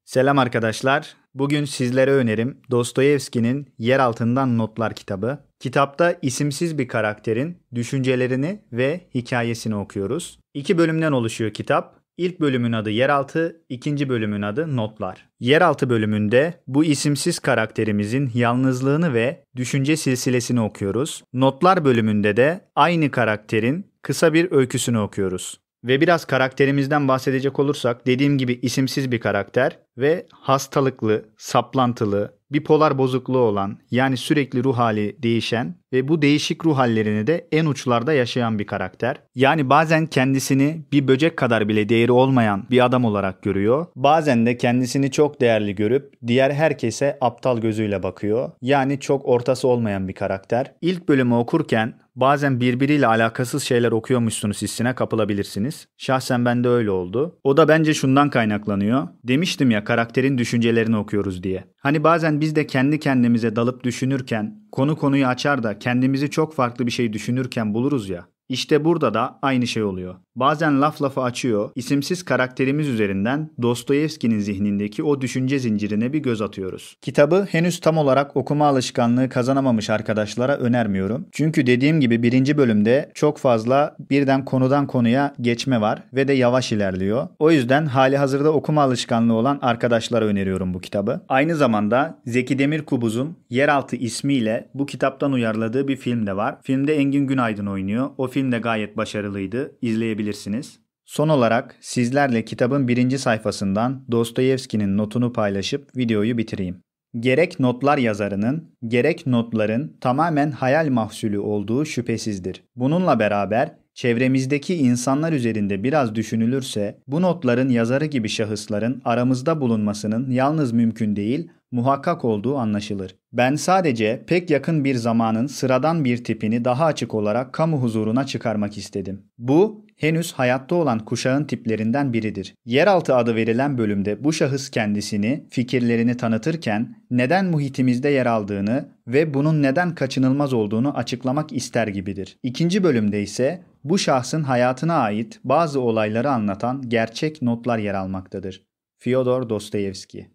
Selam arkadaşlar. Bugün sizlere önerim Dostoyevski'nin Yer Altından Notlar kitabı. Kitapta isimsiz bir karakterin düşüncelerini ve hikayesini okuyoruz. 2 bölümden oluşuyor kitap. İlk bölümün adı Yeraltı, ikinci bölümün adı Notlar. Yeraltı bölümünde bu isimsiz karakterimizin yalnızlığını ve düşünce silsilesini okuyoruz. Notlar bölümünde de aynı karakterin kısa bir öyküsünü okuyoruz. Ve biraz karakterimizden bahsedecek olursak dediğim gibi isimsiz bir karakter ve hastalıklı, saplantılı, bipolar bozukluğu olan yani sürekli ruh hali değişen ve bu değişik ruh hallerini de en uçlarda yaşayan bir karakter. Yani bazen kendisini bir böcek kadar bile değeri olmayan bir adam olarak görüyor. Bazen de kendisini çok değerli görüp diğer herkese aptal gözüyle bakıyor. Yani çok ortası olmayan bir karakter. İlk bölümü okurken bazen birbiriyle alakasız şeyler okuyormuşsunuz hissine kapılabilirsiniz. Şahsen bende öyle oldu. O da bence şundan kaynaklanıyor. Demiştim ya karakterin düşüncelerini okuyoruz diye. Hani bazen biz de kendi kendimize dalıp düşünürken konu konuyu açar da kendimizi çok farklı bir şey düşünürken buluruz ya. İşte burada da aynı şey oluyor. Bazen laf lafı açıyor, isimsiz karakterimiz üzerinden Dostoyevski'nin zihnindeki o düşünce zincirine bir göz atıyoruz. Kitabı henüz tam olarak okuma alışkanlığı kazanamamış arkadaşlara önermiyorum. Çünkü dediğim gibi birinci bölümde çok fazla birden konudan konuya geçme var ve de yavaş ilerliyor. O yüzden hali hazırda okuma alışkanlığı olan arkadaşlara öneriyorum bu kitabı. Aynı zamanda Zeki Demirkubuz'un Yeraltı ismiyle bu kitaptan uyarladığı bir film de var. Filmde Engin Günaydın oynuyor. O film de gayet başarılıydı. İzleyebilirsiniz. Son olarak sizlerle kitabın 1. sayfasından Dostoyevski'nin notunu paylaşıp videoyu bitireyim. Gerek notlar yazarının, gerek notların tamamen hayal mahsulü olduğu şüphesizdir. Bununla beraber çevremizdeki insanlar üzerinde biraz düşünülürse bu notların yazarı gibi şahısların aramızda bulunmasının yalnız mümkün değil, muhakkak olduğu anlaşılır. Ben sadece pek yakın bir zamanın sıradan bir tipini daha açık olarak kamu huzuruna çıkarmak istedim. Bu henüz hayatta olan kuşağın tiplerinden biridir. Yeraltı adı verilen bölümde bu şahıs kendisini, fikirlerini tanıtırken neden muhitimizde yer aldığını ve bunun neden kaçınılmaz olduğunu açıklamak ister gibidir. İkinci bölümde ise bu şahsın hayatına ait bazı olayları anlatan gerçek notlar yer almaktadır. Fyodor Dostoyevski.